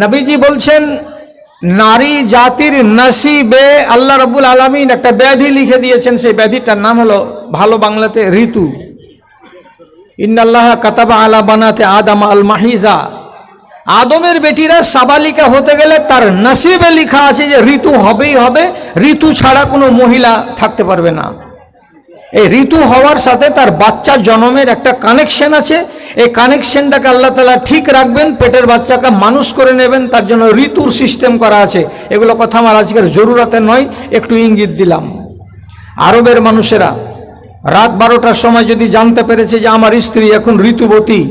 নবীজি বলছেন নারী জাতির নসিবে আল্লাহ রাব্বুল আলামিন একটা ব্যাধি লিখে দিয়েছেন। সেই ব্যাধিটার নাম হলো ভালো বাংলাতে ঋতু। ইন্নাল্লাহা কাতাবা আলা বানাতে আদম আল মাহিজা, আদমের বেটিরা সাবালিকা হতে গেলে তার নসিবে লেখা আছে যে ঋতু হবেই হবে, ঋতু ছাড়া কোনো মহিলা থাকতে পারবে না। এই ঋতু হওয়ার সাথে তার বাচ্চা জন্মের একটা কানেকশন আছে। এই কানেকশনটাকে আল্লাহ তাআলা ঠিক রাখবেন, পেটের বাচ্চাকে মানুষ করে নেবেন, তার জন্য ঋতুর সিস্টেম করা আছে। এগুলো কথা আমার আজকের জরুরতে নয়, একটু ইঙ্গিত দিলাম। আরবের মানুষেরা রাত 12টার সময় যদি জানতে পেরেছে যে আমার স্ত্রী এখন ঋতুবতী,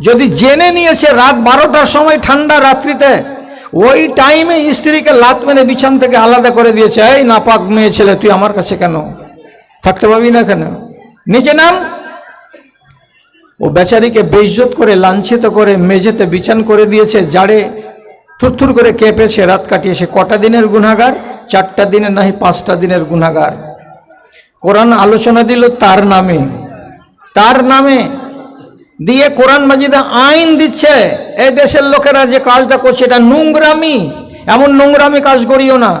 যদি জেনে নিয়েছে রাত 12টার সময় ঠান্ডা রাত্রিতে, ওই টাইমে স্ত্রীকে লাত মেরে বিছান থেকে আলাদা করে দিয়েছে। এই নাপাক মেয়ে ছেলে, তুই আমার কাছে কেন থাকতে পারবি না, কেন নিচে নাম। ও বেচারিকে বেইজ্জত করে লাঞ্ছিত করে মেঝেতে বিছান করে দিয়েছে, জাড়ে থুরথুর করে কেঁপেছে, রাত কাটিয়েছে। কটা দিনের গুনাহগার? 4টা দিনের নাহি 5টা দিনের গুনাহগার। কোরআন আলোচনা দিল তার নামে, তার নামে দিয়ে কোরআন মাজিদে আইন দিচ্ছে। এই দেশের লোকেরা যে কাজটা করছে এটা নোংরামি, এমন নোংরামি কাজ করিও না।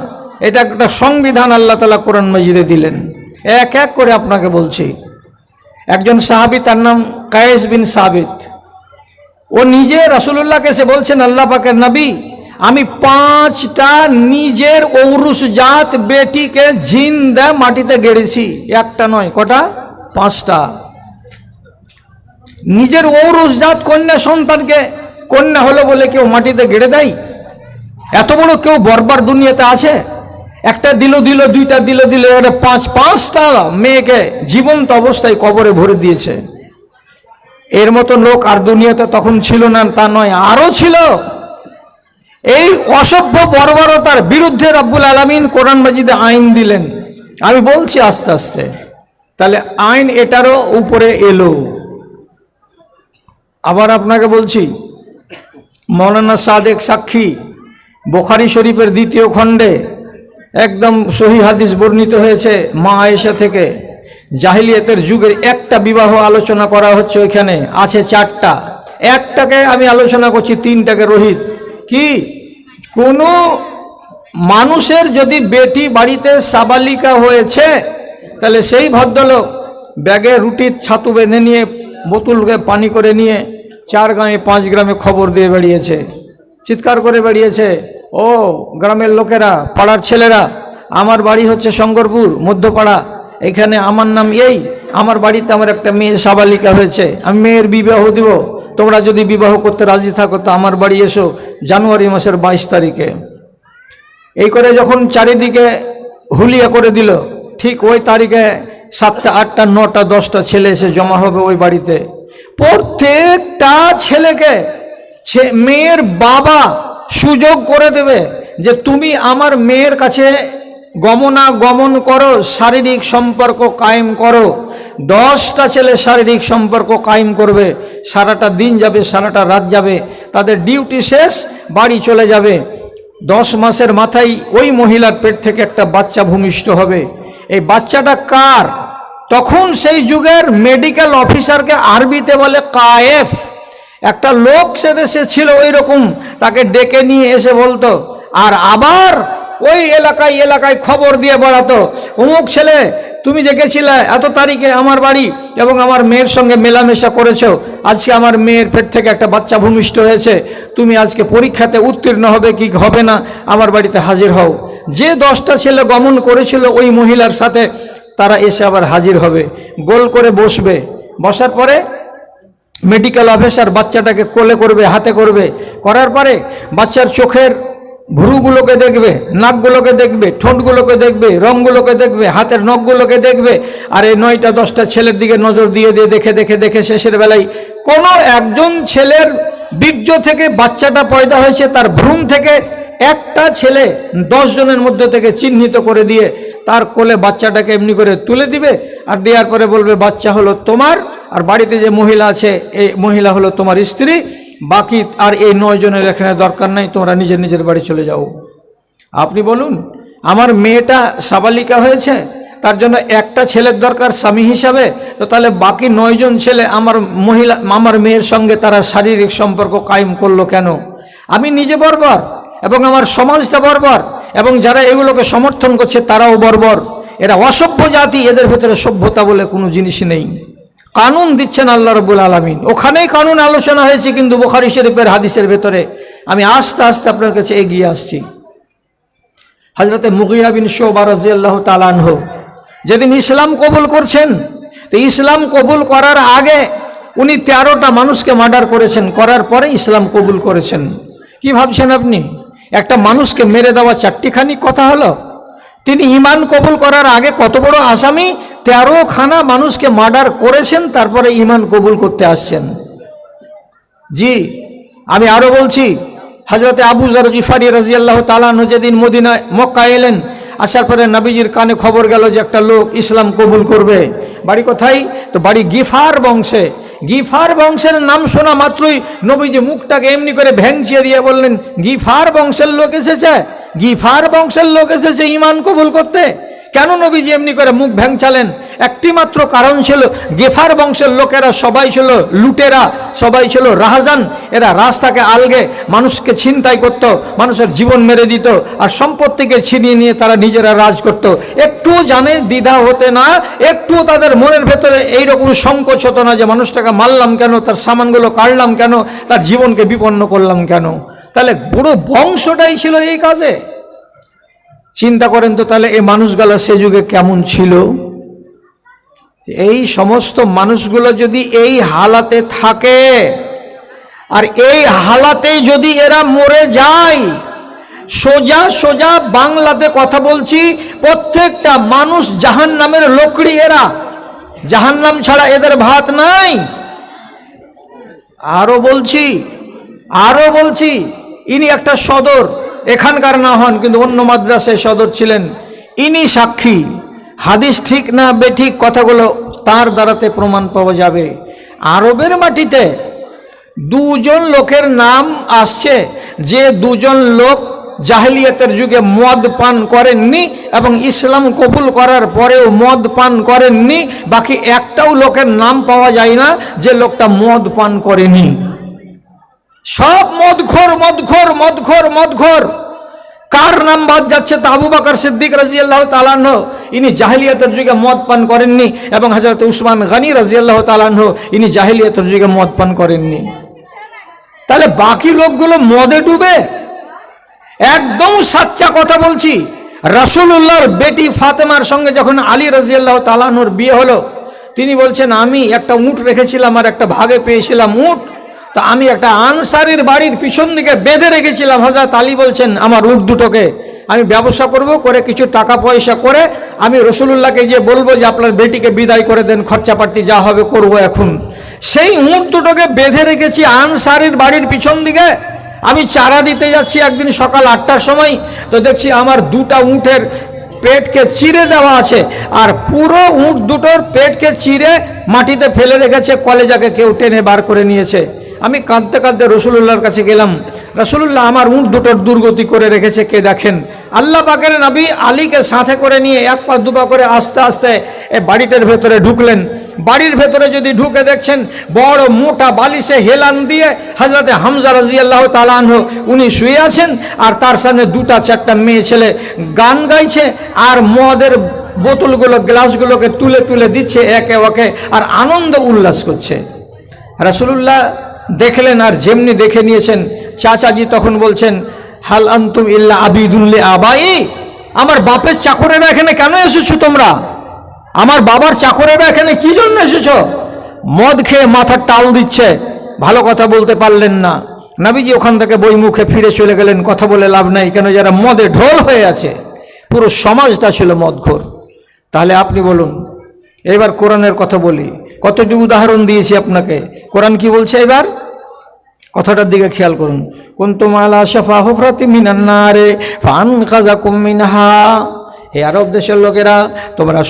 এটা একটা সংবিধান আল্লাহ তাআলা কোরআন মাজিদে দিলেন। এক এক করে আপনাকে বলছি। একজন সাহাবী, তার নাম কায়েস বিন সাবিত, ও নিজে রাসূলুল্লাহকে এসে বলছেন, আল্লাহ পাকের নবী, আমি 5টা নিজের ঔরুস জাত বেটিকে জিন্দা মাটিতে গেড়েছি। একটা নয়, কটা? 5টা। নিজের ঔরুস জাত কন্যা সন্তানকে কন্যা হলো বলে কেউ মাটিতে গেড়ে দেয়? এত বড় কেউ বর্বর দুনিয়াতে আছে? একটা দিল, 2টা দিল, 5টা মেয়েকে জীবন্ত অবস্থায় কবরে ভরে দিয়েছে। এর মতো লোক আর দুনিয়াতে তখন ছিল না তা নয়, আরো ছিল। এই অসভ্য বর্বরতার বিরুদ্ধে রব্বুল আলামিন কোরআন মাজিদে আইন দিলেন। আমি বলছি আস্তে আস্তে, তাহলে আইন এটারও উপরে এলো। আবার আপনাকে বলছি, মৌলানা সাদেক সাক্ষী বুখারী শরীফের 2য় খণ্ডে একদম সহিহ হাদিস বর্ণিত হয়েছে মা আয়েশা থেকে। জাহিলিয়াতের যুগের একটা বিবাহ আলোচনা করা হচ্ছে, ওইখানে আছে 4টা। একটাকে আমি আলোচনা করছি, 3টাকে রহিত। কি? কোনো মানুষের যদি বেটি বাড়িতে সাবালিকা হয়েছে, তাহলে সেই ভদ্রলোক ব্যাগে রুটির ছাতু বেঁধে নিয়ে বোতলকে পানি করে নিয়ে 4 গ্রামে 5 গ্রামে খবর দিয়ে বেরিয়েছে, চিৎকার করে বেরিয়েছে, ও গ্রামের লোকেরা, পাড়ার ছেলেরা, আমার বাড়ি হচ্ছে শঙ্করপুর মধ্যপাড়া, এখানে আমার নাম এই, আমার বাড়িতে আমার একটা মেয়ে সাবালিকা হয়েছে, আমি মেয়ের বিবাহ দিব, তোমরা যদি বিবাহ করতে রাজি থাকো তো আমার বাড়ি এসো জানুয়ারি মাসের 22 তারিখে। এই করে যখন চারিদিকে হুলিয়া করে দিল, ঠিক ওই তারিখে 7টা 8টা 9টা 10টা ছেলে এসে জমা হবে ওই বাড়িতে। প্রত্যেকটা ছেলেকে মেয়ের বাবা সুযোগ করে দেবে যে তুমি আমার মেয়ের কাছে গমনাগমন করো, শারীরিক সম্পর্ক কায়েম করো। 10টা ছেলে শারীরিক সম্পর্ক কায়েম করবে, সারাটা দিন যাবে, সারাটা রাত যাবে, তাদের ডিউটি শেষ, বাড়ি চলে যাবে। 10 মাসের মাথায় ওই মহিলার পেট থেকে একটা বাচ্চা ভূমিষ্ঠ হবে। এই বাচ্চাটা কার? তখন সেই যুগের মেডিকেল অফিসারকে আরবিতে বলে কায়েফ। একটা লোক সে দেশে ছিল ওই রকম, তাকে ডেকে নিয়ে এসে বলতো, আর আবার ওই এলাকায় খবর দিয়ে বেড়াতো, অমুক ছেলে তুমি যে গেছিলে এত তারিখে আমার বাড়ি এবং আমার মেয়ের সঙ্গে মেলামেশা করেছো, আজকে আমার মেয়ের পেট থেকে একটা বাচ্চা ভূমিষ্ঠ হয়েছে, তুমি আজকে পরীক্ষাতে উত্তীর্ণ হবে কি হবে না, আমার বাড়িতে হাজির হও। যে 10টা ছেলে গমন করেছিল ওই মহিলার সাথে, তারা এসে আবার হাজির হবে, গোল করে বসবে। বসার পরে মেডিকেল অফিসার বাচ্চাটাকে কোলে করবে, হাতে করবে, করার পরে বাচ্চার চোখের ভ্রুগুলোকে দেখবে, নাকগুলোকে দেখবে, ঠোঁটগুলোকে দেখবে, রঙগুলোকে দেখবে, হাতের নখগুলোকে দেখবে। আর এই 9টা 10টা ছেলের দিকে নজর দিয়ে দেখে শেষের বেলায় কোনো একজন ছেলের বীর্য থেকে বাচ্চাটা পয়দা হয়েছে, তার ভ্রূণ থেকে একটা ছেলে 10 জনের মধ্যে থেকে চিহ্নিত করে দিয়ে তার কোলে বাচ্চাটাকে এমনি করে তুলে দিবে, আর দেওয়ার পরে বলবে বাচ্চা হলো তোমার, আর বাড়িতে যে মহিলা আছে এই মহিলা হলো তোমার স্ত্রী, বাকি আর এই 9 জনের এখানে দরকার নাই, তোমরা নিজের বাড়ি চলে যাও। আপনি বলুন, আমার মেয়েটা সাবালিকা হয়েছে, তার জন্য একটা ছেলের দরকার স্বামী হিসাবে, তো তাহলে বাকি 9 জন ছেলে আমার মেয়ের সঙ্গে তারা শারীরিক সম্পর্ক কায়েম করলো কেন? আমি নিজে বর্বর এবং আমার সমাজটা বর্বর, এবং যারা এগুলোকে সমর্থন করছে তারাও বর্বর। এরা অসভ্য জাতি, এদের ভেতরে সভ্যতা বলে কোনো জিনিস নেই। কানুন দিচ্ছেন আল্লাহ রাব্বুল আলামিন, ওখানেই কানুন আলোচনা হয়েছে, কিন্তু বুখারী শরীফের হাদিসের ভেতরে। আমি আস্তে আস্তে আপনার কাছে এগিয়ে আসছি। হযরতে মুগীরা বিন শুবা রাদিয়াল্লাহু তাআলা আনহু যেদিন ইসলাম কবুল করছেন, তো ইসলাম কবুল করার আগে উনি 13টা মানুষকে মার্ডার করেছেন, করার পরে ইসলাম কবুল করেছেন। কি ভাবছেন আপনি? একটা মানুষকে মেরে দেওয়া চারটিখানি কথা হলো? তিনি ঈমান কবুল করার আগে কত বড় আসামি, 13খানা মানুষকে মার্ডার করেছেন, তারপরে ঈমান কবুল করতে আসছেন। জি, আমি আরো বলছি, হযরতে আবু যর গিফারি রাদিয়াল্লাহু তাআলা আনহু যেদিন মক্কায় এলেন, আসার পরে নবীজির কানে খবর গেল যে একটা লোক ইসলাম কবুল করবে। বাড়ি কোথায়? তো বাড়ি গিফার বংশে। গিফার বংশের নাম শোনা মাত্রই নবীজি মুখটাকে এমনি করে ভেঙচিয়ে দিয়ে বললেন, গিফার বংশের লোক এসেছে, গিফার বংশের লোক এসেছে ঈমান কবুল করতে। কেন নবীজি এমনি করে মুখ ভেঙচালেন? একটি মাত্র কারণ ছিল, গিফার বংশের লোকেরা সবাই ছিল লুটেরা, সবাই ছিল রাহাজান। এরা রাস্তাকে আলগে মানুষকে ছিনতাই করত, মানুষের জীবন মেরে দিত, আর সম্পত্তিকে ছিনিয়ে নিয়ে তারা নিজেরা রাজ করত। একটু জানে দ্বিধা হতে না, একটু তাদের মনের ভেতরে এইরকম সংকোচ হতো না যে মানুষটাকে মারলাম কেন, তার সামানগুলো কাটলাম কেন, তার জীবনকে বিপন্ন করলাম কেন। তাহলে পুরো বংশটাই ছিল এই কাজে। চিন্তা করেন তো, তাহলে এই মানুষগুলো সে যুগে কেমন ছিল? এই সমস্ত মানুষগুলো যদি এই হালাতে থাকে, আর এই হালাতে যদি এরা মরে যায়, সোজা সোজা বাংলাতে কথা বলছি, প্রত্যেকটা মানুষ জাহান্নামের লোকড়ি। এরা জাহান্নাম ছাড়া এদের ভাত নাই। আরো বলছি, ইনি একটা সদর, এখানকার না হন কিন্তু অন্য মাদ্রাসায় সদর ছিলেন, ইনি সাক্ষী। হাদিস ঠিক না বেঠিক কথাগুলো তার দ্বারাতে প্রমাণ পাওয়া যাবে। আরবের মাটিতে দুজন লোকের নাম আসছে, যে দুজন লোক জাহেলিয়াতের যুগে মদ পান করেননি এবং ইসলাম কবুল করার পরেও মদ পান করেননি। বাকি একটাও লোকের নাম পাওয়া যায় না যে লোকটা মদ পান করেনি। সব মদখোর মদখোর মদখোর মদখোর। কার নাম বাদ যাচ্ছে? তা আবু বকর সিদ্দিক রাদিয়াল্লাহু তাআলা আনহু, ইনি জাহেলিয়াতের যুগে মদ পান করেননি, এবং হযরত উসমান গনি রাদিয়াল্লাহু তাআলা আনহু, ইনি জাহেলিয়াতের যুগে মদ পান করেননি। তাহলে বাকি লোকগুলো মদে ডুবে। একদম সাচ্চা কথা বলছি, রাসূলুল্লাহর বেটি ফাতেমার সঙ্গে যখন আলী রাদিয়াল্লাহু তাআলা আনহুর বিয়ে হলো, তিনি বলছেন, আমি একটা উট রেখেছিলাম আর একটা ভাগে পেয়েছিলাম উট, তা আমি একটা আনসারীর বাড়ির পিছন দিকে বেঁধে রেখেছিলাম। হযরত আলী বলছেন, আমার উট দুটোকে আমি ব্যবসা করব, করে কিছু টাকা পয়সা করে আমি রাসূলুল্লাহকে গিয়ে বলবো যে আপনার বেটিকে বিদায় করে দেন, খরচাপাতি যা হবে করব এখন। সেই উট দুটোকে বেঁধে রেখেছি আনসারীর বাড়ির পিছন দিকে। আমি চারা দিতে যাচ্ছি একদিন সকাল 8টার সময়, তো দেখছি আমার দুটা উটের পেটকে চিরে দেওয়া আছে, আর পুরো উট দুটোর পেটকে চিরে মাটিতে ফেলে রেখেছে, কলেজাকে কেউ টেনে বার করে নিয়েছে। আমি কাঁদতে কাঁদতে রাসূলুল্লাহর কাছে গেলাম, রাসূলুল্লাহ আমার উট দুটোর দুর্গতি করে রেখেছে, কে দেখেন। আল্লাহ পাকের নবী আলীকে সাথে করে নিয়ে এক পা দুপা করে আস্তে আস্তে বাড়িটার ভেতরে ঢুকলেন। বাড়ির ভেতরে যদি ঢুকে দেখছেন, বড় মোটা বালিশে হেলান দিয়ে হযরতে হামজা রাদিয়াল্লাহু তাআলা আনহু উনি শুয়ে আছেন, আর তার সামনে দুটা চারটা মেয়ে ছেলে গান গাইছে, আর মদের বোতলগুলো গ্লাসগুলোকে তুলে তুলে দিচ্ছে একে ওকে, আর আনন্দ উল্লাস করছে। রাসূলুল্লাহ দেখলেন, আর যেমনি দেখে নিয়েছেন, চাচাজি তখন বলছেন, হাল আনতুম ইল্লা আবিদুল আবাই, আমার বাপের চাকরেরা এখানে কেন এসেছো তোমরা? আমার বাবার চাকরেরা এখানে কি জন্য এসেছো? মদ খেয়ে মাথার টাল দিচ্ছে, ভালো কথা বলতে পারলেন না। নবীজি ওখান থেকে বই মুখে ফিরে চলে গেলেন, কথা বলে লাভ নাই, কেন যারা মদে ঢোল হয়ে আছে, পুরো সমাজটা ছিল মদখোর। তাহলে আপনি বলুন, এবার কোরআনের কথা বলি, কতটি উদাহরণ দিয়েছি আপনাকে। কোরআন কি বলছে এবার? কথাটার দিকে খেয়াল করুন। কুনতুম আলা শাফা হুফরাতিম মিনান নারে ফানকাযাকুম মিনহা। হে আরব দেশের লোকেরা, তোমরা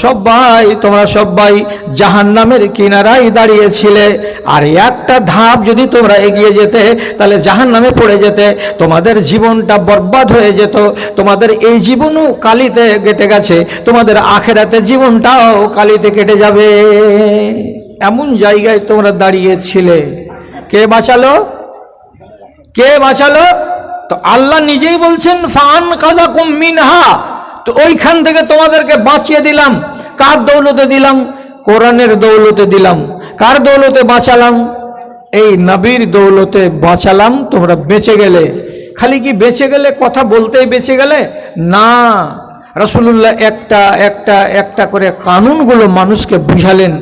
সবাই জাহান্নামের কিনারায় দাঁড়িয়েছিলে, আর একটা ধাপ যদি তোমরা এগিয়ে যেতে তাহলে জাহান্নামে পড়ে যেতে, তোমাদের জীবনটা বরবাদ হয়ে যেত। তোমাদের এই জীবনও কালিতে কেটে গেছে, তোমাদের আখেরাতের জীবনটাও কালিতে কেটে যাবে। এমন জায়গায় তোমরা দাঁড়িয়েছিলে। কে বাঁচালো? তো আল্লাহ নিজেই বলছেন ফান কাযাকুম মিনহা, তো ওইখান থেকে তোমাদেরকে বাঁচিয়ে দিলাম। কার দৌলতে দিলাম? কোরআনের দৌলতে দিলাম। কার দৌলতে বাঁচালাম? এই নবীর দৌলতে বাঁচালাম, তোমরা বেঁচে গেলে। খালি কি বেঁচে গেলে কথা বলতেই বেঁচে গেলে না, রাসূলুল্লাহ একটা একটা একটা করে কানুনগুলো মানুষকে বুঝালেন,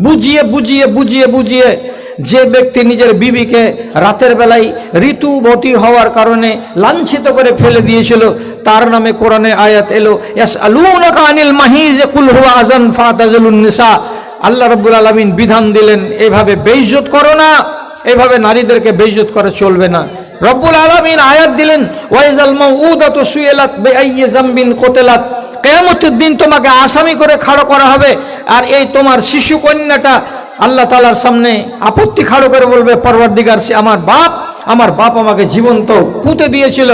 বুঝিয়ে বুঝিয়ে বুঝিয়ে বুঝিয়ে যে ব্যক্তি নিজের বিবিকে রাতের বেলায় ঋতুবতী হওয়ার কারণে লাঞ্ছিত করে ফেলে দিয়েছিল, তার নামে কোরআনে আয়াত এলো, ইয়াসআলুনাকা আনিল মাহিজ কুল হুয়া আযান ফাতাজিলুন নিসা। আল্লাহ রাব্বুল আলামিন বিধান দিলেন, এইভাবে বেইজ্জত করো না, এইভাবে নারীদেরকে বেইজ্জত করা চলবে না। রব্বুল আলামিন আয়াত দিলেন, ওয়াইজাল মাউউদাতু সুইলাত বিআইয়ি যামবিন কুতিলাত, কিয়ামতের দিন তোমাকে আসামি করে খাড়ো করা হবে। আর এই তোমার শিশু কন্যাটা আল্লাহ তাআলার সামনে আপত্তি খাড়ো করে বলবে, পরওয়ারদিগার, সে আমার বাপ আমাকে জীবন্ত পুঁতে দিয়েছিল,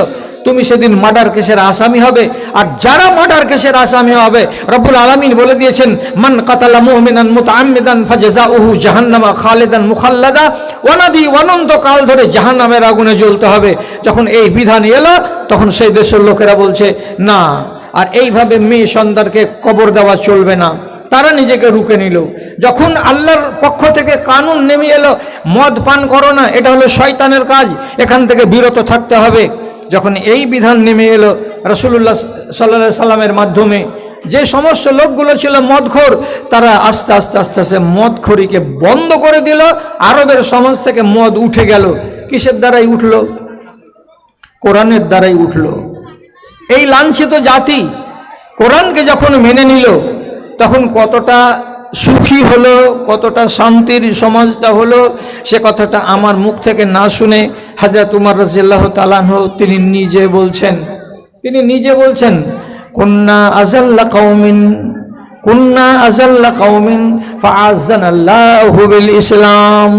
তুমি সেদিন মার্ডার কেসের আসামি হবে। আর যারা মার্ডার কেসের আসামি হবে, রব্বুল আলামিন বলে দিয়েছেন, মান কাতালা মুমিনান মুতাআম্মিদান ফাজাযাউহু জাহান্নামা খালিদান মুখাল্লাদা, অনাদি অনন্ত কাল ধরে জাহান্নামের আগুনে জ্বলতে হবে। যখন এই বিধান এলো, তখন সেই দেশের লোকেরা বলছে না, আর এইভাবে মেয়ে সন্তানকে কবর দেওয়া চলবে না। তারা নিজেকে রুখে নিল। যখন আল্লাহর পক্ষ থেকে কানুন নেমে এলো, মদ পান করো না, এটা হলো শয়তানের কাজ, এখান থেকে বিরত থাকতে হবে। যখন এই বিধান নেমে এলো রাসূলুল্লাহ সাল্লাল্লাহু আলাইহি সাল্লামের মাধ্যমে, যে সমস্ত লোকগুলো ছিল মদখোর, তারা আস্তে আস্তে আস্তে আস্তে মদখোরিকে বন্ধ করে দিল। আরবের সমাজ থেকে মদ উঠে গেল। কিসের দ্বারাই উঠলো? কোরআনের দ্বারাই উঠলো। এই লাঞ্ছিত জাতি কোরআনকে যখন মেনে নিল, তখন কতটা সুখী হলো, কতটা শান্তির সমাজটা হলো, সে কথাটা আমার মুখ থেকে না শুনে হযরত উমর রাদিয়াল্লাহু তাআলা আনহু তিনি নিজে বলছেন, কুন্না আযাল্লা কওমিন ফাআযানাল্লাহু বিল ইসলাম,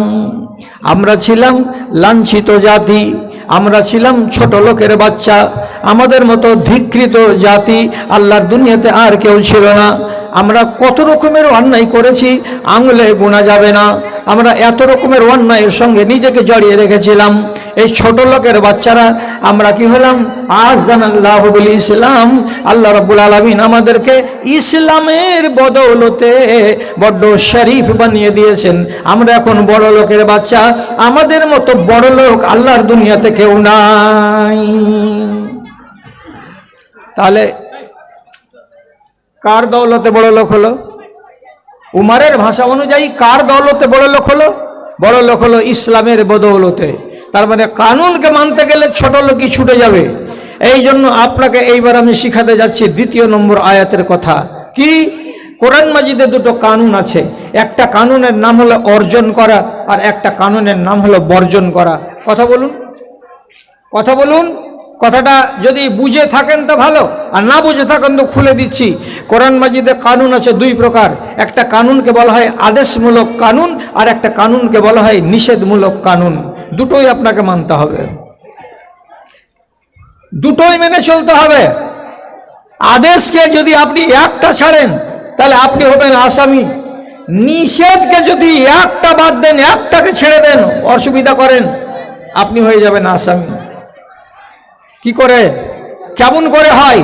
আমরা ছিলাম লাঞ্ছিত জাতি, আমরা ছিলাম ছোট লোকের বাচ্চা, আমাদের মতো ধিক্কৃত জাতি আল্লাহর দুনিয়াতে আর কেউ ছিল না। আমরা কত রকমের অন্যায় করেছি, আঙুলে গোনা যাবে না। আমরা এত রকমের অন্যায়ের সঙ্গে নিজেকে জড়িয়ে রেখেছিলাম। এই ছোট লোকের বাচ্চারা আমরা কি হলাম? আযানাল্লাহু বিল ইসলাম, আল্লাহ রাব্বুল আলামিন আমাদেরকে ইসলামের বদৌলতে বড্ড শরীফ বানিয়ে দিয়েছেন। আমরা এখন বড় লোকের বাচ্চা, আমাদের মতো বড় লোক আল্লাহর দুনিয়াতে কেউ নাই। তাহলে কার দৌলতে বড় লোক হলো? উমারের ভাষা অনুযায়ী কার দৌলতে বড় লোক হলো? বড় লোক হলো ইসলামের বদৌলতে। তার মানে কানুনকে মানতে গেলে ছোট লোকই ছুটে যাবে। এই জন্য আপনাকে এইবার আমি শিখাতে যাচ্ছি 2 নম্বর আয়াতের কথা। কি? কোরআন মাজিদে 2টো কানুন আছে। একটা কানুনের নাম হলো অর্জন করা, আর একটা কানুনের নাম হলো বর্জন করা। কথা বলুন। কথাটা যদি বুঝে থাকেন তো ভালো, আর না বুঝে থাকেন তো খুলে দিচ্ছি। কোরআন মাজিদে কানুন আছে 2 প্রকার। একটা কানুনকে বলা হয় আদেশমূলক কানুন, আর একটা কানুনকে বলা হয় নিষেধমূলক কানুন। দুটোই আপনাকে মানতে হবে, দুটোই মেনে চলতে হবে। আদেশকে যদি আপনি একটা ছাড়েন, তাহলে আপনি হবেন আসামি। নিষেধকে যদি একটা বাদ দেন, একটাকে ছেড়ে দেন, অসুবিধা করেন, আপনি হয়ে যাবেন আসামি। কি করে, কেমন করে হয়?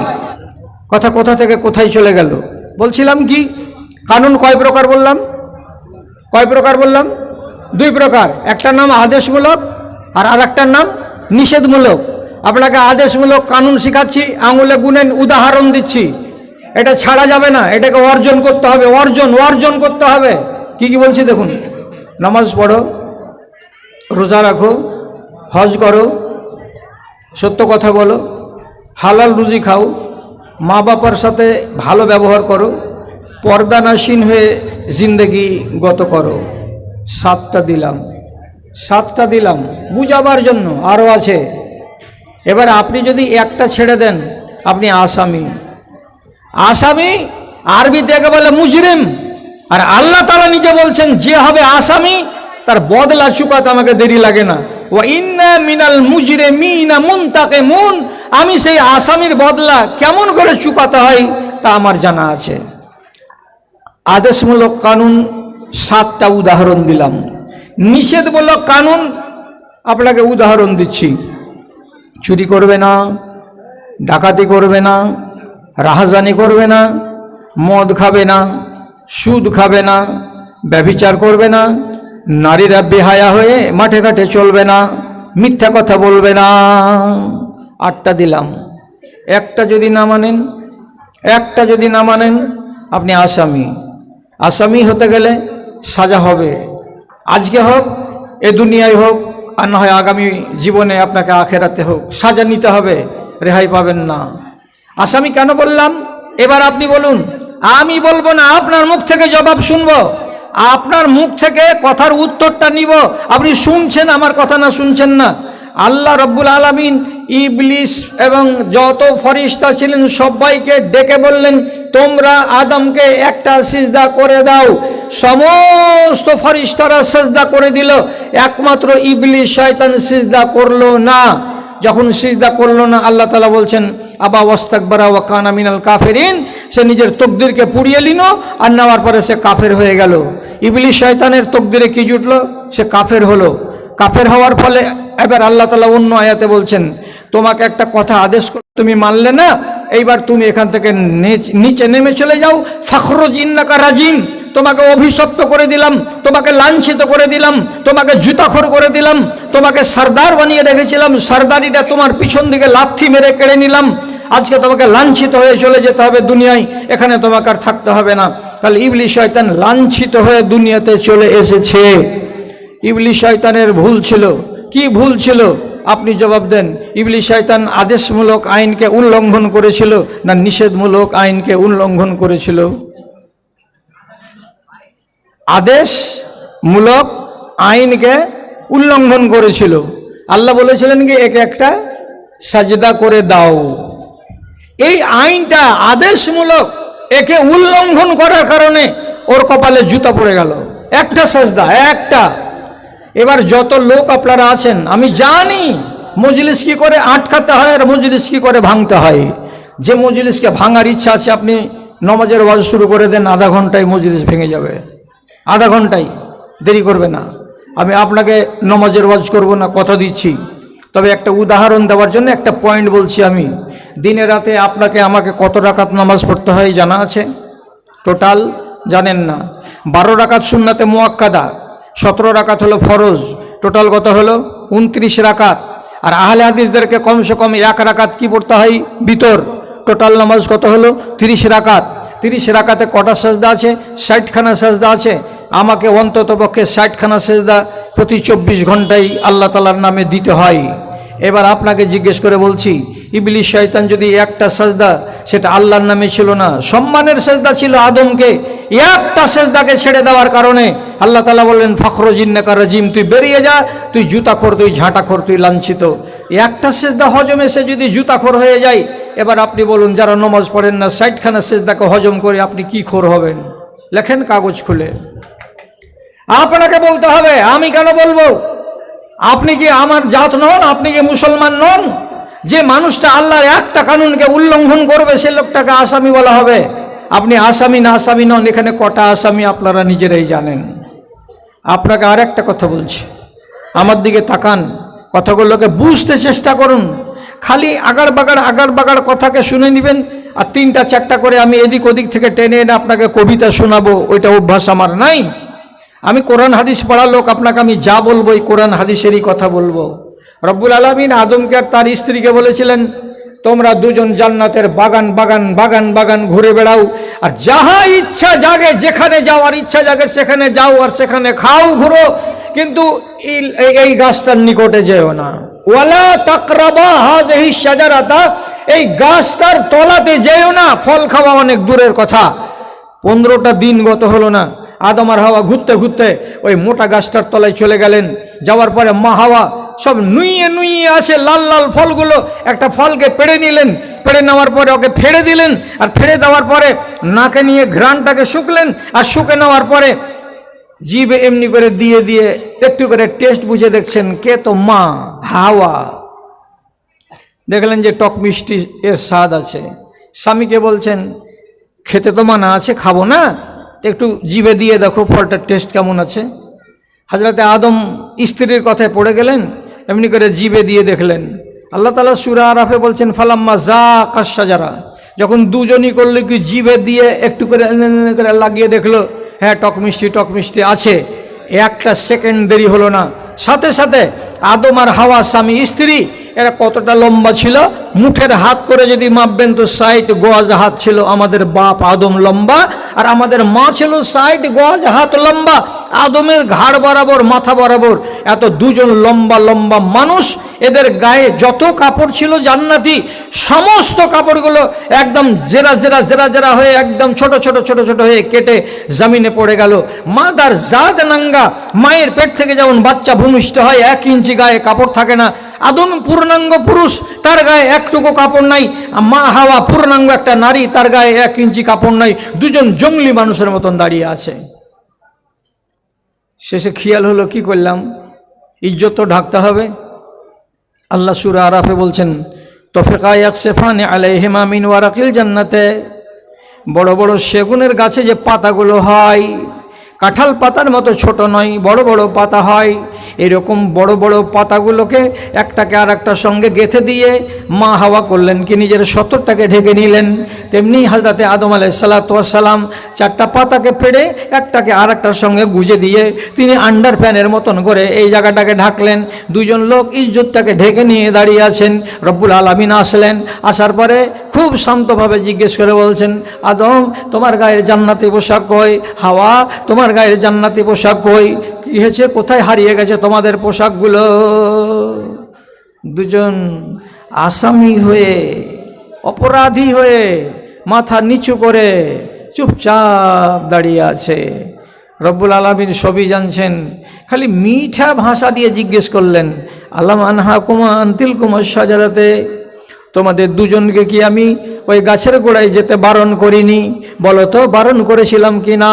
কথা কোথা থেকে কোথায় চলে গেল? বলছিলাম কি, কানুন কয় প্রকার বললাম? 2 প্রকার। একটা নাম আদেশমূলক, আর আরেকটার নাম নিষেধমূলক। আপনাকে আদেশমূলক কানুন শিখাচ্ছি, আঙুলে গুনেন, উদাহরণ দিচ্ছি। এটা ছাড়া যাবে না, এটাকে অর্জন করতে হবে। অর্জন করতে হবে। কি কি বলছি দেখুন। নামাজ পড়ো, রোজা রাখো, হজ করো, সত্য কথা বলো, হালাল রুজি খাও, মা বাবার সাথে ভালো ব্যবহার করো, পর্দানাসীন হয়ে জিন্দেগি গত করো। 7টা দিলাম বুঝাবার জন্য, আরও আছে। এবার আপনি যদি একটা ছেড়ে দেন, আপনি আসামি। আরবিতে একে বলে মুজরিম। আর আল্লাহ তাআলা নিজে বলছেন, যে হবে আসামি তার বদলা চুকাতে আমাকে দেরি লাগে না। ওয়া ইন্না মিনাল মুজরিমিনা মুনতাকিমুন, আমি সেই আসামির বদলা কেমন করে চুকাতে হয় তা আমার জানা আছে। আদেশমূলক কানুন 7টা উদাহরণ দিলাম। নিষেধমূলক কানুন আপনাকে উদাহরণ দিচ্ছি। চুরি করবে না, ডাকাতি করবে না, রাহাজানি করবে না, মদ খাবে না, সুদ খাবে না, ব্যভিচার করবে না, নারীরা বেহায়া হয়ে মাঠে ঘাটে চলবে না, মিথ্যা কথা বলবে না। 8টা দিলাম, একটা যদি না মানেন আপনি আসামি হতে গেলে সাজা হবে, আজকে হোক, এ দুনিয়ায় হোক, আর না হয় আগামী জীবনে আপনাকে আখেরাতে হোক, সাজা নিতে হবে, রেহাই পাবেন না। আসামি কেন বললাম এবার আপনি বলুন, আমি বলবো না, আপনার মুখ থেকে জবাব শুনবো, আপনার মুখ থেকে কথার উত্তরটা নিব। আপনি শুনছেন আমার কথা না শুনছেন না? আল্লাহ রব্বুল আলামিন ইবলিস এবং যত ফরিস্তা ছিলেন সবাইকে ডেকে বললেন, তোমরা আদমকে একটা সিজদা করে দাও। সমস্ত ফরিস্তারা সিজদা করে দিল, একমাত্র ইবলিস শয়তান সিজদা করলো না। যখন সিজদা করলো না, আল্লাহ তাআলা বলছেন আবা ওয়াস্তাকবারা ওয়া কানা মিনাল কাফিরিন, সে নিজের তকদিরকে পুড়িয়ে নিল আর নেওয়ার পরে সে কাফের হয়ে গেল। ইবলিস শয়তানের তকদিরে কি জুটলো? সে কাফের হলো। কাফের হওয়ার ফলে এবার আল্লাহ তাআলা অন্য আয়াতে বলছেন, তোমাকে একটা কথা আদেশ করে তুমি মানলে না, এইবার তুমি এখান থেকে নিচে নেমে চলে যাও। ফাখরুজ ইন্নাকা রাজিম, তোমাকে অভিশপ্ত করে দিলাম, তোমাকে লাঞ্ছিত করে দিলাম, তোমাকে জুতাখোর করে দিলাম, তোমাকে সরদার বানিয়ে রেখেছিলাম, সরদারিটা তোমার পিছন দিকে লাথি মেরে কেড়ে নিলাম। আজকে তোমাকে লাঞ্ছিত হয়ে চলে যেতে হবে দুনিয়ায়, এখানে তোমাকে আর থাকতে হবে না। তাহলে ইবলিস শয়তান লাঞ্ছিত হয়ে দুনিয়াতে চলে এসেছে। ইবলিস শয়তানের ভুল ছিল, কি ভুল ছিল আপনি জবাব দেন। ইবলিস শয়তান আদেশমূলক আইনকে উল্লঙ্ঘন করেছিল না নিষেধমূলক আইনকে উল্লঙ্ঘন করেছিল? আদেশমূলক আইনকে উল্লঙ্ঘন করেছিল। আল্লাহ বলেছিলেন কি একে একটা সাজদা করে দাও। এই আইনটা আদেশমূলক, একে উল্লঙ্ঘন করার কারণে ওর কপালে জুতা পড়ে গেল। একটা সাজদা, একটা। এবার যত লোক আপনারা আছেন, আমি জানি মজলিস কি করে আটকাতে হয় আর মজলিস কি করে ভাঙতে হয়। যে মজলিসকে ভাঙার ইচ্ছা আছে আপনি নামাজের ওয়াজ শুরু করে দেন, আধা ঘন্টায় মজলিস ভেঙে যাবে, আধা ঘন্টায়, দেরি করবে না। আমি আপনাকে নামাজের ওয়াজ করব না, কথা দিচ্ছি। তবে একটা উদাহরণ দেওয়ার জন্য একটা পয়েন্ট বলছি। আমি দিনে রাতে আপনাকে আমাকে কত রাকাত নামাজ পড়তে হয় জানা আছে? টোটাল জানেন না। 12 রাকাত সুন্নাতে মুআক্কাদা, 17 রাকাত হলো ফরজ, টোটাল কত হলো? 29 রাকাত। আর আহলে হাদিসদেরকে কমসে কম 1 রাকাত কি পড়তে হয়? বিতর। টোটাল নামাজ কত হলো? 30 রাকাত। 30 রাকাতে কটা সাজদা আছে? 60খানা সাজদা আছে। আমাকে অন্তত পক্ষে 60খানা সাজদা প্রতি 24 ঘন্টায় আল্লাহ তাআলার নামে দিতে হয়। এবার আপনাকে জিজ্ঞেস করে বলছি, ইবলিস শয়তান যদি একটা সাজদা, সেটা আল্লাহর নামে ছিল না, সম্মানের সাজদা ছিল আদমকে, একটা সাজদাকে ছেড়ে দেওয়ার কারণে আল্লাহ তাআলা বললেন ফাখরুজ ইন্নাকা রাজিম, তুই বেরিয়ে যা, তুই জুতাখোর, তুই ঝাঁটাখোর, তুই লাঞ্ছিত। একটা সাজদা হজমে সে যদি জুতাখোর হয়ে যায়, এবার আপনি বলুন যারা নামাজ পড়েন না 60খানা সাজদাকে হজম করে আপনি কি খোর হবেন? লেখেন কাগজ খুলে। আপনাকে বলতে হবে, আমি কেন বলবো? আপনি কি আমার জাত নন? আপনি কি মুসলমান নন? যে মানুষটা আল্লাহর একটা কানুনকে উল্লঙ্ঘন করবে সে লোকটাকে আসামি বলা হবে। আপনি আসামি না আসামি নন, এখানে কটা আসামি আপনারা নিজেরাই জানেন। আপনাকে আর একটা কথা বলছি, আমার দিকে তাকান, কথাগুলোকে বুঝতে চেষ্টা করুন। খালি আগার বাগার কথাকে শুনে নেবেন আর 3টা 4টা করে আমি এদিক ওদিক থেকে টেনে এনে আপনাকে কবিতা শোনাবো, ওইটা অভ্যাস আমার নাই। আমি কোরআন হাদিস পড়া লোক, আপনাকে আমি যা বলবো এই কোরআন হাদিসেরই কথা বলবো। রব্বুল আলামিন আদমকে আর তার স্ত্রীকে বলেছিলেন, তোমরা দুজন জান্নাতের বাগান ঘুরে বেড়াও, আর যাহা ইচ্ছা জাগে, যেখানে যাওয়ার ইচ্ছা জাগে সেখানে যাও আর সেখানে খাও, ঘুরো, কিন্তু এই গাছটার নিকটে যেও না। ওয়ালা তাকরাবা হাযিহি শাজারাতা, এই গাছটার তলাতে যেও না, ফল খাওয়া অনেক দূরের কথা। 15টা দিন গত হলো না, আদম আর হাওয়া ঘুরতে ঘুরতে ওই মোটা গাছটার তলায় চলে গেলেন। যাওয়ার পরে মা হাওয়া সব নুইয়ে আসে লাল লাল ফলগুলো, একটা ফলকে পেড়ে নিলেন, পেড়ে নেওয়ার পরে ওকে ফেড়ে দিলেন, আর ফেড়ে দেওয়ার পরে নাকে নিয়ে ঘ্রাণটাকে শুকলেন, আর শুকে নেওয়ার পরে জিভে এমনি করে দিয়ে দিয়ে একটু করে টেস্ট বুঝে দেখছেন, কে? তো মা হাওয়া। দেখলেন যে টক মিষ্টি এর স্বাদ আছে। স্বামীকে বলছেন, খেতে তো মানা আছে, খাবো না, একটু জিভে দিয়ে দেখো ফলটার টেস্ট কেমন আছে। হযরতে আদম স্ত্রীর কথায় পড়ে গেলেন, এমনি করে জিভে দিয়ে দেখলেন, আল্লাহ তাআলা সূরা আরাফে বলছেন ফালাম্মা যাকাশ শাজারা, যখন দুজনই করলো কি জিভে দিয়ে একটু করে লাগিয়ে দেখলো হ্যাঁ টক মিষ্টি আছে, একটা সেকেন্ড দেরি হলো না, সাথে সাথে আদম আর হাওয়া স্বামী স্ত্রী এরা কতটা লম্বা ছিল, মুঠের হাত করে যদি মাপবেন তো 60 গজ হাত ছিল আমাদের বাপ আদম লম্বা, আর আমাদের মা ছিল 60 গজ হাত লম্বা, আদমের ঘাড় বরাবর মাথা বরাবর, এত দুজন লম্বা লম্বা মানুষ। এদের গায়ে যত কাপড় ছিল জান্নাতি, সমস্ত কাপড়গুলো একদম জেরা জেরা জেরা জেরা হয়ে একদম ছোট ছোট ছোট ছোট হয়ে কেটে জমিনে পড়ে গেল। মাদার জাত নাঙ্গা, মায়ের পেট থেকে যেমন বাচ্চা ভূমিষ্ঠ হয় 1 ইঞ্চি গায়ে কাপড় থাকে না, আদম পূর্ণাঙ্গ পুরুষ, তার গায়ে একটুকু কাপড় নাই। মা হাওয়া পূর্ণাঙ্গ একটা নারী, তার গায়ে 1 ইঞ্চি কাপড় নাই, দুজন জঙ্গলি মানুষের মতন দাঁড়িয়ে আছে। শেষে খেয়াল হলো কি করলাম, ইজ্জত তো ঢাকতে হবে। আল্লাহ সূরা আরাফে বলছেন তফিকা ইয়াকসিফানি আলাইহিমা মিন ওয়ারাকিল জান্নাতে, বড় বড় সেগুনের গাছে যে পাতাগুলো হয় কাঁঠাল পাতার মতো ছোট নয়, বড় বড় পাতা হয়, এরকম বড় বড় পাতাগুলোকে একটাকে আর একটার সঙ্গে গেঁথে দিয়ে মা হাওয়া করলেন কি নিজের সতরটাকে ঢেকে নিলেন। তেমনি হযরতে আদম আলাইহিসসালাতু ওয়াসসালাম 4টা পাতাকে পেড়ে একটাকে আর একটার সঙ্গে গুজে দিয়ে তিনি আন্ডার প্যানের মতন করে এই জায়গাটাকে ঢাকলেন। দুজন লোক ইজ্জতটাকে ঢেকে নিয়ে দাঁড়িয়ে আছেন। রব্বুল আলামিন আসলেন, আসার পরে খুব শান্তভাবে জিজ্ঞেস করে বলছেন আদম তোমার গায়ের জান্নাতি পোশাক কই, হাওয়া তোমার গায়ের জান্নাতি পোশাক কই, কি হয়েছে, কোথায় হারিয়ে গেছে তোমাদের পোশাকগুলো? দুজন আসামি হয়ে অপরাধী হয়ে মাথা নিচু করে চুপচাপ দাঁড়িয়ে আছে। রব্বুল আলামিন সবই জানছেন, খালি মিঠা ভাষা দিয়ে জিজ্ঞেস করলেন আলাম আনহাকুমা আনতিলকুমা শাজারাতে, তোমাদের দুজনকে কি আমি ওই গাছের গোড়ায় যেতে বারণ করিনি? বলো তো বারণ করেছিলাম কি না?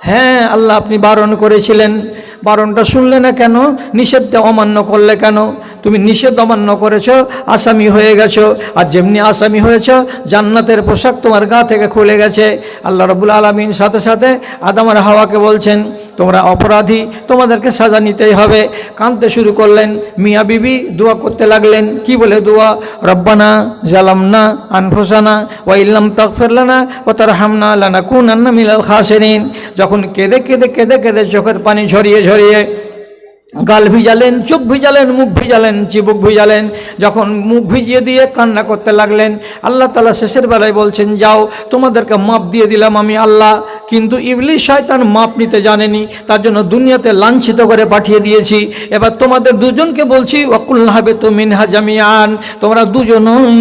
হ্যাঁ আল্লাহ আপনি বারণ করেছিলেন। বারণটা শুনলে না কেন? নিষেধটা অমান্য করলে কেন? তুমি নিষেধ অমান্য করেছ, আসামি হয়ে গেছো, আর যেমনি আসামি হয়েছ জান্নাতের পোশাক তোমার গা থেকে খুলে গেছে। আল্লাহ রাব্বুল আলামিন সাথে সাথে আদম আর হাওয়াকে বলছেন তোমরা অপরাধী, তোমাদেরকে সাজা নিতেই হবে। কাঁদতে শুরু করলেন, মিয়া বিবি দোয়া করতে লাগলেন। কি বলে দোয়া? রব্বানা জালামনা আনফুসানা ওয়া ইল্লাম তাগফির লানা ওয়া তারহামনা লানাকুনান্না মিনাল খাসিরিন। যখন কেঁদে কেঁদে কেঁদে কেঁদে চোখের পানি ঝরিয়ে ঝরিয়ে গাল ভিজালেন, চোখ ভিজালেন, মুখ ভিজালেন, চিবুক ভিজালেন, যখন মুখ ভিজিয়ে দিয়ে কান্না করতে লাগলেন, আল্লাহ তাআলা শেষের বেলায় বলছেন যাও তোমাদেরকে মাপ দিয়ে দিলাম আমি আল্লাহ। কিন্তু ইবলিস শয়তান মাপ নিতে জানেনি, তার জন্য দুনিয়াতে লাঞ্ছিত করে পাঠিয়ে দিয়েছি। এবার তোমাদের দুজনকে বলছি ওয়াকুলনা হাবিতু মিনহা জামিআন, তোমরা দুজনই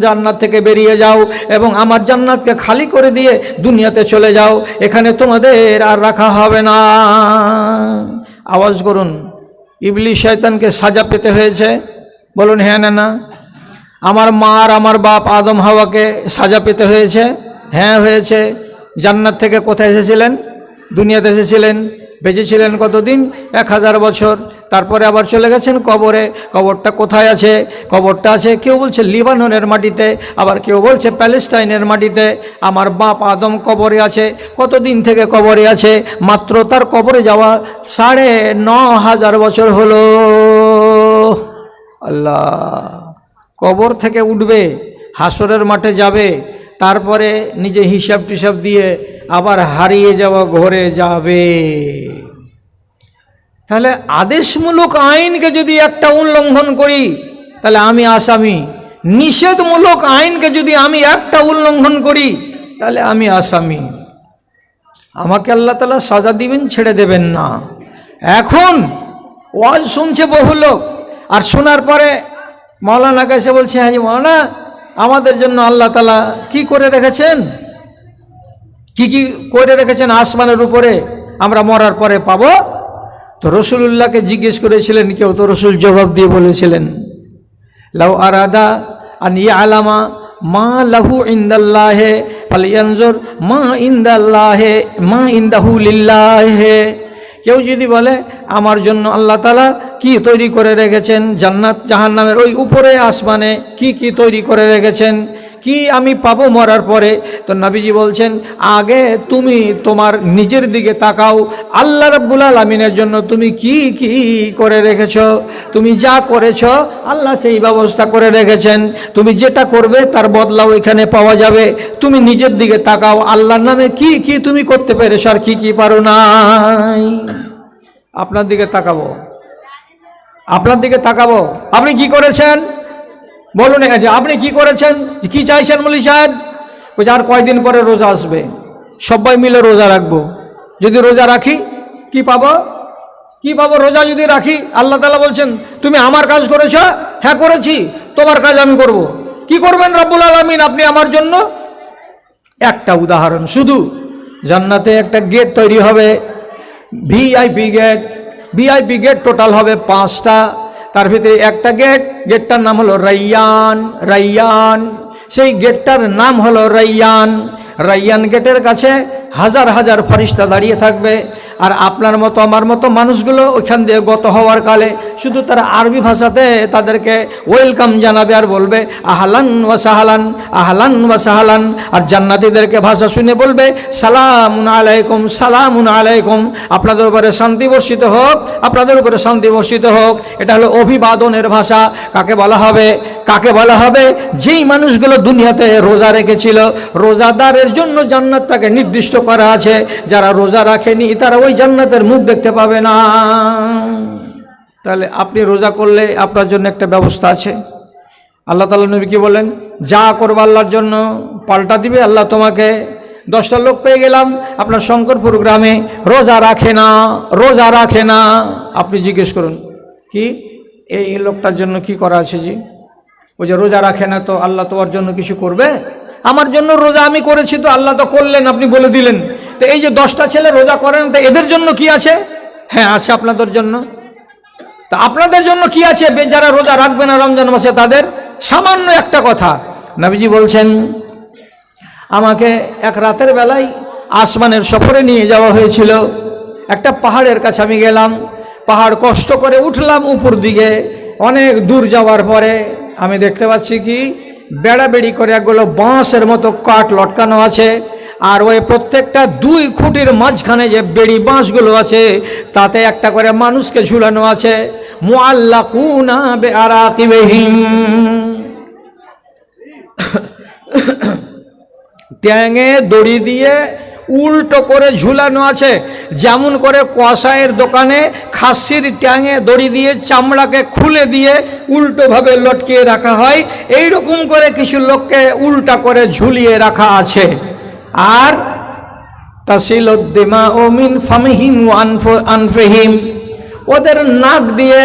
জান্নাত থেকে বেরিয়ে যাও এবং আমার জান্নাতকে খালি করে দিয়ে দুনিয়াতে চলে যাও, এখানে তোমাদের আর রাখা হবে না। আওয়াজ করুন, ইবলিস শয়তানকে সাজা পেতে হয়েছে? বলুন হ্যাঁ না না? আমার মা আর আমার বাপ আদম হাওয়াকে সাজা পেতে হয়েছে? হ্যাঁ হয়েছে। জান্নাত থেকে কোথায় এসেছিলেন? দুনিয়াতে এসেছিলেন। বেঁচেছিলেন কতদিন? 1000 বছর। তারপরে আবার চলে গেছেন কবরে। কবরটা কোথায় আছে? কবরটা আছে কেউ বলছে লিবাননের মাটিতে, আবার কেউ বলছে প্যালেস্টাইনের মাটিতে। আমার বাপ আদম কবরে আছে। কতদিন থেকে কবরে আছে? মাত্র তার কবরে যাওয়া 9500 বছর হলো। আল্লাহ, কবর থেকে উঠবে, হাসরের মাঠে যাবে, তারপরে নিজে হিসাব টিসাব দিয়ে আবার হারিয়ে যাওয়া ঘরে যাবে। তাহলে আদেশমূলক আইনকে যদি একটা উল্লঙ্ঘন করি তাহলে আমি আসামি, নিষেধমূলক আইনকে যদি আমি একটা উল্লঙ্ঘন করি তাহলে আমি আসামি। আমাকে আল্লাহ তাআলা সাজা দিবেন, ছেড়ে দেবেন না। এখন ওয়াজ শুনছে বহু লোক, আর শোনার পরে মাওলানাকে এসে বলছে হাজি মাওলানা আমাদের জন্য আল্লাহ তাআলা কি করে রেখেছেন, কি কি করে রেখেছেন আসমানের উপরে, আমরা মরার পরে পাবো। তো রসুলুল্লাহকে জিজ্ঞেস করেছিলেন কেউ, তো রসুল জবাব দিয়ে বলেছিলেন লাউ আরাদা আন ইয়ালামা মা লাহু ইনদাল্লাহে ফালিয়ানজুর মা ইনদাল্লাহে মা ইনদাহু লিল্লাহে। কেউ যদি বলে আমার জন্য আল্লাহ তাআলা কি তৈরি করে রেখেছেন জান্নাত জাহান্নামের ওই উপরে আসমানে কি কি তৈরি করে রেখেছেন, কি আমি পাবো মরার পরে? তো নবীজি বলছেন, আগে তুমি তোমার নিজের দিকে তাকাও, আল্লাহ রাব্বুল আলামিনের জন্য তুমি কি কি করে রেখেছো। তুমি যা করেছো আল্লাহ সেই ব্যবস্থা করে রেখেছেন, তুমি যেটা করবে তার বদলা ওইখানে পাওয়া যাবে। তুমি নিজের দিকে তাকাও, আল্লাহর নামে কি কি তুমি করতে পেরেছো আর কি কি পারো নাই। আপনার দিকে তাকাবো, আপনার দিকে তাকাবো। আপনি কি করেছেন বলুন, যে আপনি কি করেছেন, কি চাইছেন মৌলভী সাহেব? আর কয়দিন পরে রোজা আসবে, সবাই মিলে রোজা রাখবো। যদি রোজা রাখি কি পাবো? কি পাবো রোজা যদি রাখি? আল্লাহ তাআলা বলছেন, তুমি আমার কাজ করেছ? হ্যাঁ করেছি, তোমার কাজ আমি করব। কি করবেন রব্বুল আলামিন আপনি আমার জন্য? একটা উদাহরণ শুধু, জান্নাতে একটা গেট তৈরি হবে, VIP gate. VIP gate total হবে 5টা, তার ভিতরে একটা গেটটার নাম হলো রাইয়ান। রাইয়ান, সেই গেটটার নাম হলো রাইয়ান। রাইয়ান গেটের কাছে হাজার হাজার ফেরেশতা দাঁড়িয়ে থাকবে, আর আপনার মতো আমার মতো মানুষগুলো ওইখান দিয়ে গত হওয়ার কালে শুধু তারা আরবি ভাষাতে তাদেরকে ওয়েলকাম জানাবে আর বলবে আহলান ওয়া সাহলান, আহলান ওয়া সাহলান। আর জান্নাতীদেরকে ভাষা শুনে বলবে সালামুন আলাইকুম, সালামুন আলাইকুম, আপনাদের উপরে শান্তি বর্ষিত হোক, আপনাদের উপরে শান্তি বর্ষিত হোক। এটা হলো অভিবাদনের ভাষা। কাকে বলা হবে? কাকে বলা হবে? যেই মানুষগুলো দুনিয়াতে রোজা রেখেছিল। রোজাদারের জন্য জান্নাতটাকে নির্দিষ্ট করা আছে, যারা রোজা রাখেনি তারা ওই জান্নাতের মুখ দেখতে পাবে না। তাহলে আপনি রোজা করলে আপনার জন্য একটা ব্যবস্থা আছে। আল্লাহ তাআলা নবী কি বলেন? যা করবে আল্লাহর জন্য পাল্টা দিবে আল্লাহ তোমাকে। 10টা লোক পেয়ে গেলাম আপনার শঙ্করপুর গ্রামে, রোজা রাখে না, রোজা রাখে না। আপনি জিজ্ঞেস করুন কি এই লোকটার জন্য কি করা আছে জি? ওই যে রোজা রাখে না, তো আল্লাহ তোমার জন্য কিছু করবে? আমার জন্য রোজা আমি করেছি, তো আল্লাহ তো করলেন, আপনি বলে দিলেন। তো এই যে 10টা ছেলে রোজা করেন, তো এদের জন্য কি আছে? হ্যাঁ আছে আপনাদের জন্য। তা আপনাদের জন্য কি আছে? যারা রোজা রাখবে না রমজান মাসে তাদের? সামান্য একটা কথা নবীজি বলছেন, আমাকে এক রাতের বেলায় আসমানের সফরে নিয়ে যাওয়া হয়েছিল। একটা পাহাড়ের কাছে আমি গেলাম, পাহাড় কষ্ট করে উঠলাম উপর দিকে। অনেক দূর যাওয়ার পরে আমি দেখতে পাচ্ছি কি বেড়াবেড়ি করে একগুলো বাঁশের মতো কাঠ লটকানো আছে, আর ওই প্রত্যেকটা 2 খুঁটির মাঝখানে যে বেড়ি বাঁশগুলো আছে তাতে একটা করে মানুষকে ঝুলানো আছে। মুআল্লাকুনা বিআরাকিবিহিম, ট্যাঙে দড়ি দিয়ে উল্টো করে ঝুলানো আছে। যেমন করে কসাইয়ের দোকানে খাসির ট্যাঙে দড়ি দিয়ে চামড়াকে খুলে দিয়ে উল্টোভাবে লটকিয়ে রাখা হয়, এই রকম করে কিছু লোককে উল্টা করে ঝুলিয়ে রাখা আছে। আর তাসিলুদ্দিমা ও মিন ফামিহিম ওয়া আনফিহিম, ওদের নাক দিয়ে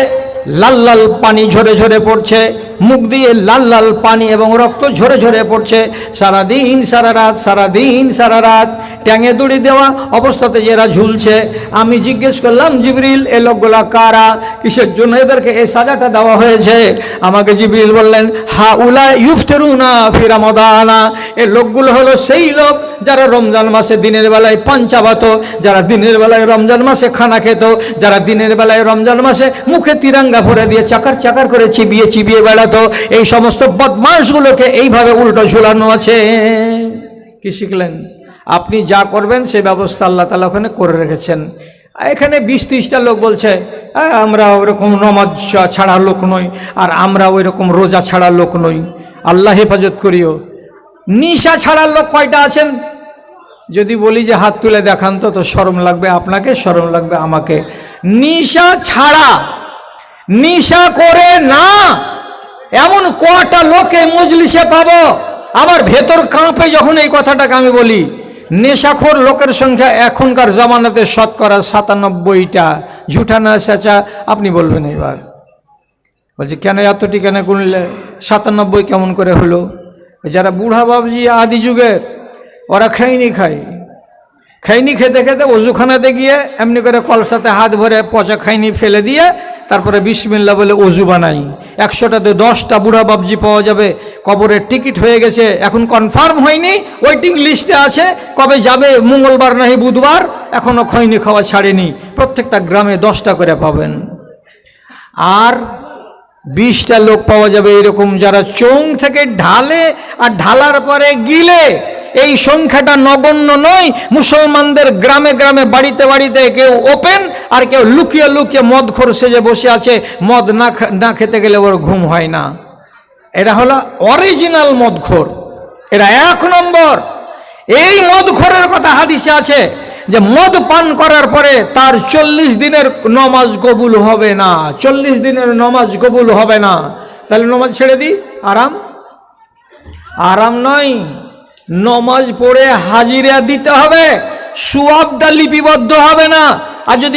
লাল লাল পানি ঝরে ঝরে পড়ছে, মুখ দিয়ে লাল লাল পানি এবং রক্ত ঝরে ঝরে পড়ছে। সারাদিন সারা রাত, সারাদিন সারা রাত ট্যাঙে দড়ি দেওয়া অবস্থাতে যারা ঝুলছে। আমি জিজ্ঞেস করলাম, জিবরিল এ লোকগুলা কারা, কিসের জন্য এদেরকে এই সাজাটা দেওয়া হয়েছে? আমাকে জিবরিল বললেন, হাউলা ইফতারুনা ফি রমাদানা, এই লোকগুলো হলো সেই লোক যারা রমজান মাসে দিনের বেলায় পাঞ্চাবাত, যারা দিনের বেলায় রমজান মাসে খানা খেত, যারা দিনের বেলায় রমজান মাসে মুখে তিরঙ্গা ভরে দিয়ে চাকার চাকার করে চিবিয়ে চিবিয়ে বেড়াতো। এই সমস্ত বদমাশগুলোকে এইভাবে উল্টো ঝুলানো আছে। কি শিখলেন? আপনি যা করবেন সে ব্যবস্থা আল্লাহ তাআলা ওখানে করে রেখেছেন। এখানে 20-30টা লোক বলছে আমরা ওইরকম নমাজ ছাড়া লোক নই, আর আমরা ওই রকম রোজা ছাড়া লোক নই। আল্লাহ হেফাজত করিও। নিশা ছাড়ার লোক কয়টা আছেন? যদি বলি যে হাত তুলে দেখান তো শরম লাগবে আপনাকে, শরম লাগবে আমাকে। নিশা ছাড়া, নিশা করে না এমন কটা লোকে মজলিসে পাবো, আমার ভেতর কাঁপে যখন এই কথাটাকে আমি বলি। নেশাখোর লোকের সংখ্যা এখনকার জামানাতে 97টা। ঝুঠা না চাচা? আপনি বলবেন এবার। বলছি কেন এতটি কেন গুনলে? 97 কেমন করে হলো? যারা বুড়া বাবজি আদি যুগের, ওরা খৈনি খায়, খৈনি খেতে খেতে অজুখানাতে গিয়ে এমনি করে কলসাতে হাত ভরে পচা খৈনি ফেলে দিয়ে তারপরে বিসমিল্লাহ বলে অজু বানাই। 100টাতে 10টা বুড়া বাবজি পাওয়া যাবে। কবরের টিকিট হয়ে গেছে, এখন কনফার্ম হয়নি, ওয়েটিং লিস্টে আছে, কবে যাবে, মঙ্গলবার নাহি বুধবার, এখনো খৈনি খাওয়া ছাড়েনি। প্রত্যেকটা গ্রামে 10টা করে পাবেন। আর 20টা লোক পাওয়া যাবে এরকম, যারা চোং থেকে ঢালে আর ঢালার পরে গিলে। এই সংখ্যাটা নগণ্য নয়। মুসলমানদের গ্রামে গ্রামে বাড়িতে বাড়িতে কেউ ওপেন আর কেউ লুকিয়ে লুকিয়ে মদখোর সেজে বসে আছে। মদ না খেতে গেলে ওর ঘুম হয় না। এরা হলো অরিজিনাল মদখোর, এরা 1 নম্বর। এই মদখোরের কথা হাদিসে আছে যে মদ পান করার পরে তার 40 দিনের নমাজ কবুল হবে না। 40 দিনের নমাজ কবুল হবে না। তাহলে নমাজ ছেড়ে দিই, আরাম নয়। নমাজ পড়ে হাজিরা দিতে হবে, সওয়াবটা লিপিবদ্ধ হবে না। আর যদি